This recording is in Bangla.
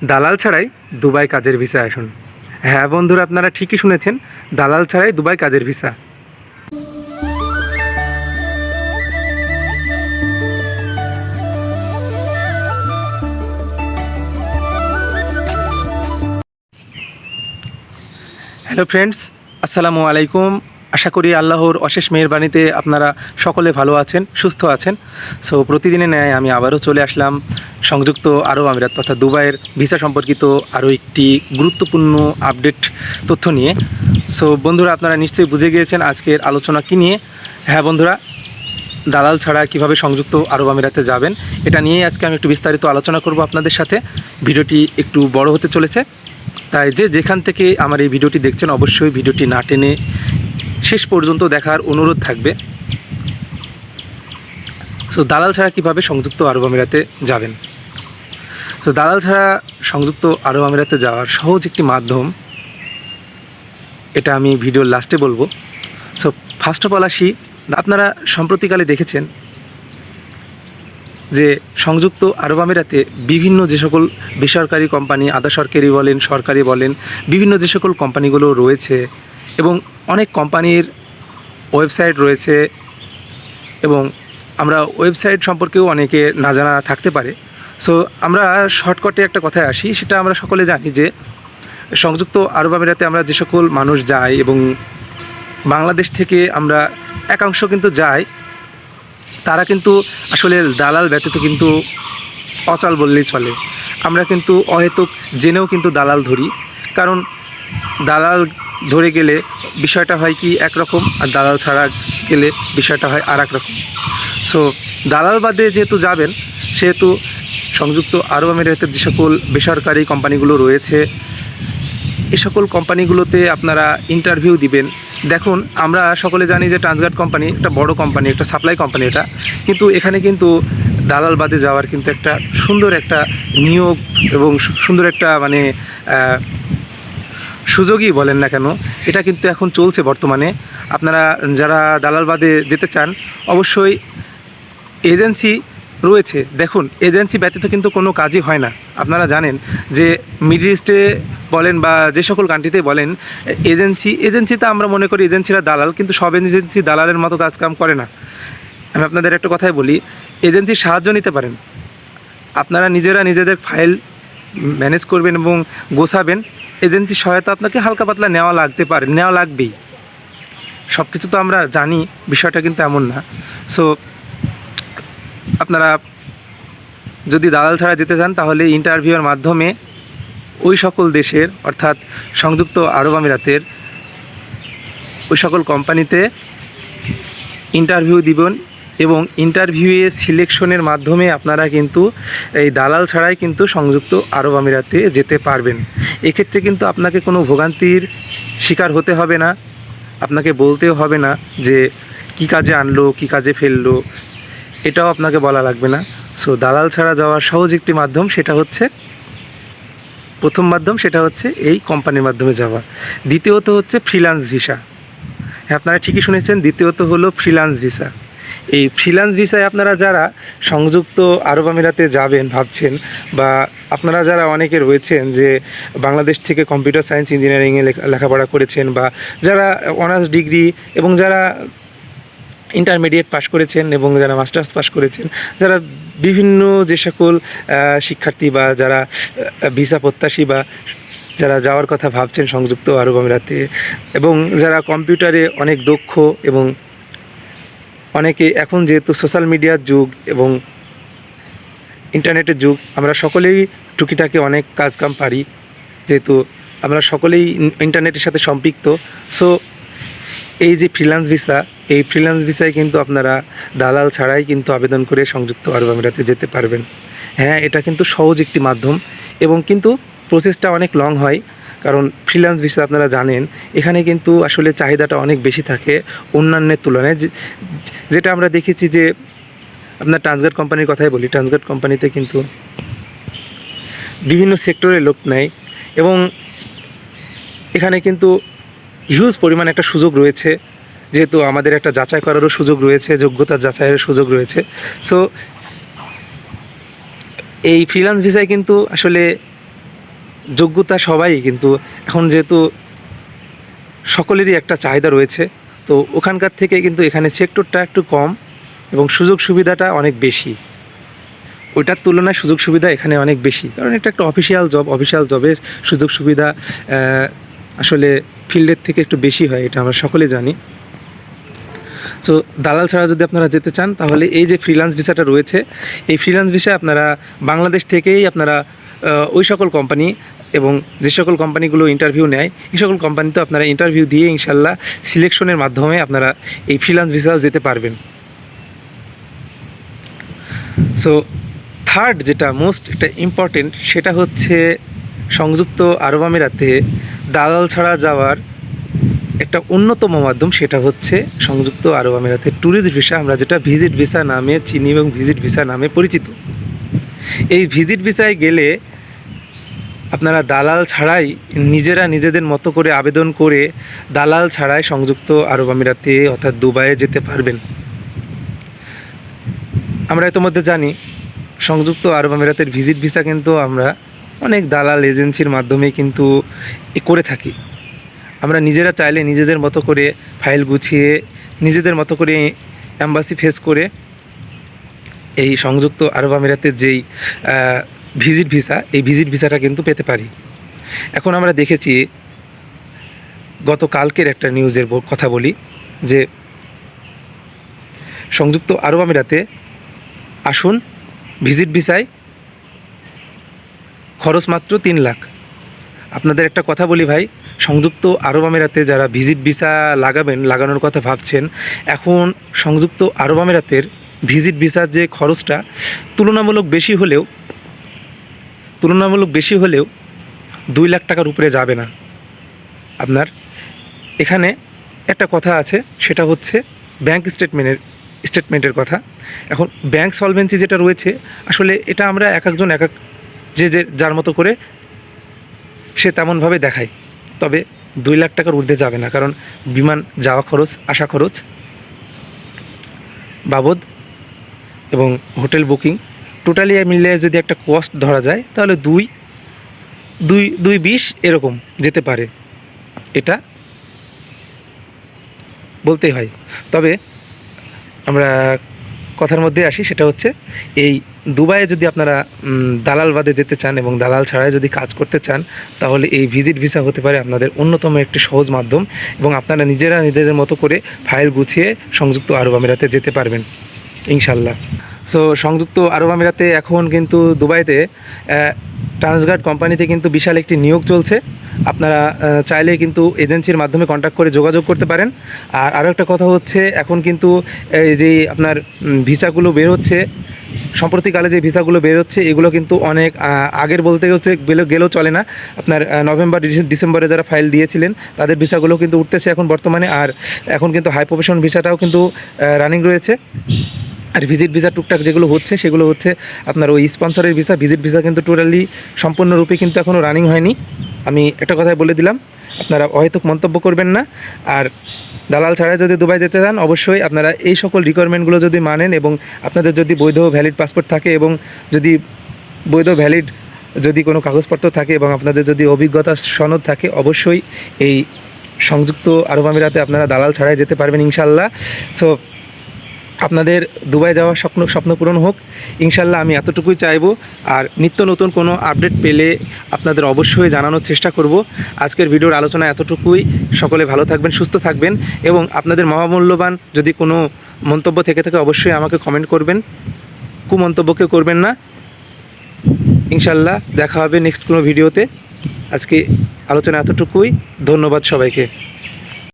দালাল ছাড়াই দুবাই কাজের ভিসা আসুন। হ্যাঁ বন্ধুরা, আপনারা ঠিকই শুনেছেন, দালাল ছাড়াই দুবাই কাজের ভিসা। হ্যালো ফ্রেন্ডস, আসসালামু আলাইকুম। আশা করি আল্লাহর অশেষ মেহেরবানিতে আপনারা সকলে ভালো আছেন, সুস্থ আছেন। সো প্রতিদিনের ন্যায় আমি আবারও চলে আসলাম সংযুক্ত আরব আমিরাত তথা দুবাইয়ের ভিসা সম্পর্কিত আরও একটি গুরুত্বপূর্ণ আপডেট তথ্য নিয়ে। সো বন্ধুরা, আপনারা নিশ্চয়ই বুঝে গিয়েছেন আজকের আলোচনা কী নিয়ে। হ্যাঁ বন্ধুরা, দালাল ছাড়া কিভাবে সংযুক্ত আরব আমিরাতে যাবেন, এটা নিয়েই আজকে আমি একটু বিস্তারিত আলোচনা করব আপনাদের সাথে। ভিডিওটি একটু বড় হতে চলেছে, তাই যেখান থেকে আমার এই ভিডিওটি দেখছেন অবশ্যই ভিডিওটি না টেনে শেষ পর্যন্ত দেখার অনুরোধ থাকবে। সো দালাল ছাড়া কীভাবে সংযুক্ত আরব আমিরাতে যাবেন। সো দালাল ছাড়া সংযুক্ত আরব আমিরাতে যাওয়ার সহজ একটি মাধ্যম, এটা আমি ভিডিওর লাস্টে বলবো। সো ফার্স্ট অফ অল আসি, আপনারা সম্প্রতিকালে দেখেছেন যে সংযুক্ত আরব আমিরাতে বিভিন্ন যে সকল বেসরকারি কোম্পানি, আধা সরকারি বলেন সরকারি বলেন, বিভিন্ন যে সকল কোম্পানিগুলো রয়েছে এবং অনেক কোম্পানির ওয়েবসাইট রয়েছে, এবং আমরা ওয়েবসাইট সম্পর্কেও অনেকে না জানা থাকতে পারে। সো আমরা শর্টকাটে একটা কথায় আসি, সেটা আমরা সকলে জানি যে সংযুক্ত আরব আমিরাতে আমরা যে সকল মানুষ যাই এবং বাংলাদেশ থেকে আমরা একাংশ কিন্তু যাই, তারা কিন্তু আসলে দালাল ব্যতীত কিন্তু অচল বললেই চলে। আমরা কিন্তু অহেতুক জেনেও কিন্তু দালাল ধরি, কারণ দালাল ধরে গেলে বিষয়টা হয় কি একরকম, আর দালাল ছাড়া গেলে বিষয়টা হয় আর এক রকম। সো দালাল বাদে যেহেতু যাবেন, সেহেতু সংযুক্ত আরব আমিরাতের যে সকল বেসরকারি কোম্পানিগুলো রয়েছে, এ সকল কোম্পানিগুলোতে আপনারা ইন্টারভিউ দিবেন। দেখুন, আমরা সকলে জানি যে ট্রান্সগার্ড কোম্পানি একটা বড় কোম্পানি, একটা সাপ্লাই কোম্পানি এটা, কিন্তু এখানে কিন্তু দালাল বাদে যাওয়ার কিন্তু একটা সুন্দর একটা নিয়োগ এবং সুন্দর একটা মানে সুযোগই বলেন না কেন, এটা কিন্তু এখন চলছে বর্তমানে। আপনারা যারা দালাল বাদে যেতে চান, অবশ্যই এজেন্সি রয়েছে। দেখুন, এজেন্সি ব্যতীত কিন্তু কোনো কাজই হয় না। আপনারা জানেন যে মিডল ইস্টে বলেন বা যে সকল কান্ট্রিতে বলেন, এজেন্সিতে আমরা মনে করি এজেন্সিরা দালাল, কিন্তু সব এজেন্সি দালালের মতো কাম করে না। আমি আপনাদের একটা কথাই বলি, এজেন্সির সাহায্য নিতে পারেন, আপনারা নিজেরা নিজেদের ফাইল ম্যানেজ করবেন এবং গোছাবেন। এজেন্সির সহায়তা আপনাকে হালকা পাতলা নেওয়া লাগবেই। সব কিছু তো আমরা জানি, বিষয়টা কিন্তু এমন না। সো আপনারা যদি দালাল ছাড়া যেতে চান, তাহলে ইন্টারভিউয়ের মাধ্যমে ওই সকল দেশের অর্থাৎ সংযুক্ত আরব আমিরাতের ওই সকল কোম্পানিতে ইন্টারভিউ দিবেন, এবং ইন্টারভিউয়ে সিলেকশনের মাধ্যমে আপনারা কিন্তু এই দালাল ছাড়াই কিন্তু সংযুক্ত আরব আমিরাতে যেতে পারবেন। এক্ষেত্রে কিন্তু আপনাকে কোনো ভোগান্তির শিকার হতে হবে না, আপনাকে বলতেও হবে না যে কী কাজে আনলো কী কাজে ফেললো, এটাও আপনাকে বলা লাগবে না। সো দালাল ছাড়া যাওয়ার সহজ একটি মাধ্যম, প্রথম মাধ্যম সেটা হচ্ছে এই কোম্পানির মাধ্যমে যাওয়া। দ্বিতীয়ত হচ্ছে ফ্রিল্যান্স ভিসা। হ্যাঁ, আপনারা ঠিকই শুনেছেন, দ্বিতীয়ত হলো ফ্রিল্যান্স ভিসা। এই ফ্রিল্যান্স ভিসায় আপনারা যারা সংযুক্ত আরব আমিরাতে যাবেন ভাবছেন, বা আপনারা যারা অনেকে রয়েছেন যে বাংলাদেশ থেকে কম্পিউটার সায়েন্স ইঞ্জিনিয়ারিংয়ে লেখাপড়া করেছেন, বা যারা অনার্স ডিগ্রি এবং যারা ইন্টারমিডিয়েট পাশ করেছেন এবং যারা মাস্টার্স পাশ করেছেন, যারা বিভিন্ন যে সকল শিক্ষার্থী বা যারা ভিসা প্রত্যাশী বা যারা যাওয়ার কথা ভাবছেন সংযুক্ত আরব আমিরাতে, এবং যারা কম্পিউটারে অনেক দক্ষ, এবং অনেকে এখন যেহেতু সোশ্যাল মিডিয়ার যুগ এবং ইন্টারনেটের যুগ, আমরা সকলেই টুকিটাকি অনেক কাজকাম পারি, যেহেতু আমরা সকলেই ইন্টারনেটের সাথে সম্পৃক্ত। সো এই যে ফ্রিল্যান্স ভিসায় কিন্তু আপনারা দালাল ছাড়াই কিন্তু আবেদন করে সংযুক্ত আরব আমিরাতে যেতে পারবেন। হ্যাঁ, এটা কিন্তু সহজ একটি মাধ্যম, এবং কিন্তু প্রসেসটা অনেক লং হয়, কারণ ফ্রিল্যান্স ভিসা আপনারা জানেন এখানে কিন্তু আসলে চাহিদাটা অনেক বেশি থাকে অন্যান্যের তুলনায়। যেটা আমরা দেখেছি যে আপনার ট্রান্সগার্ড কোম্পানির কথাই বলি, ট্রান্সগার্ড কোম্পানিতে কিন্তু বিভিন্ন সেক্টরের লোক নেয়, এবং এখানে কিন্তু হিউজ পরিমাণ একটা সুযোগ রয়েছে, যেহেতু আমাদের একটা যাচাই করারও সুযোগ রয়েছে, যোগ্যতা যাচাইয়ের সুযোগ রয়েছে। সো এই ফ্রিল্যান্স ভিসায় কিন্তু আসলে যোগ্যতা সবাই কিন্তু এখন যেহেতু সকলেরই একটা চাহিদা রয়েছে, তো ওখানকার থেকে কিন্তু এখানে সেক্টরটা একটু কম এবং সুযোগ সুবিধাটা অনেক বেশি। ওইটার তুলনায় সুযোগ সুবিধা এখানে অনেক বেশি, কারণ এটা একটা অফিসিয়াল জবের সুযোগ সুবিধা আসলে ফিল্ডের থেকে একটু বেশি হয়, এটা আমরা সকলে জানি। সো দালাল ছাড়া যদি আপনারা যেতে চান, তাহলে এই যে ফ্রিল্যান্স ভিসাটা রয়েছে, এই ফ্রিল্যান্স ভিসা আপনারা বাংলাদেশ থেকেই আপনারা ওই সকল কোম্পানি এবং যে সকল কোম্পানিগুলো ইন্টারভিউ নেয়, এই সকল কোম্পানিতে আপনারা ইন্টারভিউ দিয়ে ইনশাল্লাহ সিলেকশনের মাধ্যমে আপনারা এই ফ্রিল্যান্স ভিসাও যেতে পারবেন। সো থার্ড যেটা মোস্ট একটা ইম্পর্টেন্ট, সেটা হচ্ছে সংযুক্ত আরব আমিরাতে দালাল ছাড়া যাওয়ার একটা অন্যতম মাধ্যম, সেটা হচ্ছে সংযুক্ত আরব আমিরাতের ট্যুরিস্ট ভিসা, আমরা যেটা ভিজিট ভিসা নামে চিনি এবং ভিজিট ভিসা নামে পরিচিত। এই ভিজিট ভিসায় গেলে আপনারা দালাল ছাড়াই নিজেরা নিজেদের মতো করে আবেদন করে দালাল ছাড়াই সংযুক্ত আরব আমিরাতে অর্থাৎ দুবাইয়ে যেতে পারবেন। আমরা ইতিমধ্যে জানি সংযুক্ত আরব আমিরাতের ভিজিট ভিসা কিন্তু আমরা অনেক দালাল এজেন্সির মাধ্যমে কিন্তু করে থাকি। আমরা নিজেরা চাইলে নিজেদের মতো করে ফাইল গুছিয়ে নিজেদের মতো করে অ্যাম্বাসি ফেস করে এই সংযুক্ত আরব আমিরাতের যেই ভিজিট ভিসা, এই ভিজিট ভিসাটা কিন্তু পেতে পারি। এখন আমরা দেখেছি, গতকালকের একটা নিউজের কথা বলি, যে সংযুক্ত আরব আমিরাতে আসুন ভিজিট ভিসায় খরচ মাত্র 3 লাখ। আপনাদের একটা কথা বলি ভাই, সংযুক্ত আরব আমিরাতে যারা ভিজিট ভিসা লাগানোর কথা ভাবছেন, এখন সংযুক্ত আরব আমিরাতের ভিজিট ভিসার যে খরচটা তুলনামূলক বেশি হলেও 2 লাখ টাকার উপরে যাবে না। আপনার এখানে একটা কথা আছে, সেটা হচ্ছে ব্যাংক স্টেটমেন্টের কথা। এখন ব্যাংক সলভেন্সি যেটা রয়েছে, আসলে এটা আমরা একজন যার মতো করে সে তেমনভাবে দেখায়, তবে 2 লাখ টাকার ঊর্ধ্বে যাবে না, কারণ বিমান যাওয়া খরচ, আসা খরচ বাবদ এবং হোটেল বুকিং টোটালি মিলে যদি একটা কস্ট ধরা যায়, তাহলে 2-20 এরকম যেতে পারে, এটা বলতেই হয়। তবে আমরা কথার মধ্যে আসি, সেটা হচ্ছে এই দুবাইয়ে যদি আপনারা দালাল বাদে যেতে চান এবং দালাল ছাড়াই যদি কাজ করতে চান, তাহলে এই ভিজিট ভিসা হতে পারে আপনাদের অন্যতম একটি সহজ মাধ্যম, এবং আপনারা নিজেদের মতো করে ফাইল গুছিয়ে সংযুক্ত আরব আমিরাতে যেতে পারবেন ইনশাল্লাহ। সো সংযুক্ত আরব আমিরাতে এখন কিন্তু দুবাইতে ট্রান্সগার্ড কোম্পানিতে কিন্তু বিশাল একটি নিয়োগ চলছে। আপনারা চাইলে কিন্তু এজেন্সির মাধ্যমে কন্ট্যাক্ট করে যোগাযোগ করতে পারেন। আর আরও একটা কথা হচ্ছে, এখন কিন্তু এই যে আপনার ভিসাগুলো বের হচ্ছে, সম্প্রতিকালে যে ভিসাগুলো বের হচ্ছে, এগুলো কিন্তু অনেক আগের বলতে হচ্ছে গেলেও চলে না। আপনার নভেম্বর ডিসেম্বরে যারা ফাইল দিয়েছিলেন, তাদের ভিসাগুলো কিন্তু উঠতেছে এখন বর্তমানে। আর এখন কিন্তু হাই প্রফেশন ভিসাটাও কিন্তু রানিং রয়েছে। আর ভিজিট ভিসা টুকটাক যেগুলো হচ্ছে, সেগুলো হচ্ছে আপনার ওই স্পন্সরের ভিসা। ভিজিট ভিসা কিন্তু টোটালি সম্পূর্ণরূপে কিন্তু এখনও রানিং হয়নি। আমি একটা কথাই বলে দিলাম, আপনারা অহেতুক মন্তব্য করবেন না। আর দালাল ছাড়া যদি দুবাই যেতে চান, অবশ্যই আপনারা এই সকল রিকোয়ারমেন্টগুলো যদি মানেন এবং আপনাদের যদি বৈধ ভ্যালিড পাসপোর্ট থাকে এবং যদি যদি কোনো কাগজপত্র থাকে এবং আপনাদের যদি অভিজ্ঞতার সনদ থাকে, অবশ্যই এই সংযুক্ত আরব আমিরাতে আপনারা দালাল ছাড়াই যেতে পারবেন ইনশাল্লাহ। সো আপনাদের দুবাই যাওয়ার স্বপ্ন পূরণ হোক ইনশাল্লাহ, আমি এতটুকুই চাইবো। আর নিত্য নতুন কোনো আপডেট পেলে আপনাদের অবশ্যই জানানোর চেষ্টা করব। আজকের ভিডিওর আলোচনা এতটুকুই। সকলে ভালো থাকবেন, সুস্থ থাকবেন, এবং আপনাদের মহামূল্যবান যদি কোনো মন্তব্য থেকে থাকে, অবশ্যই আমাকে কমেন্ট করবেন, কুমন্তব্যকে করবেন না। ইনশাল্লাহ দেখা হবে নেক্সট কোনো ভিডিওতে। আজকে আলোচনা এতটুকুই। ধন্যবাদ সবাইকে।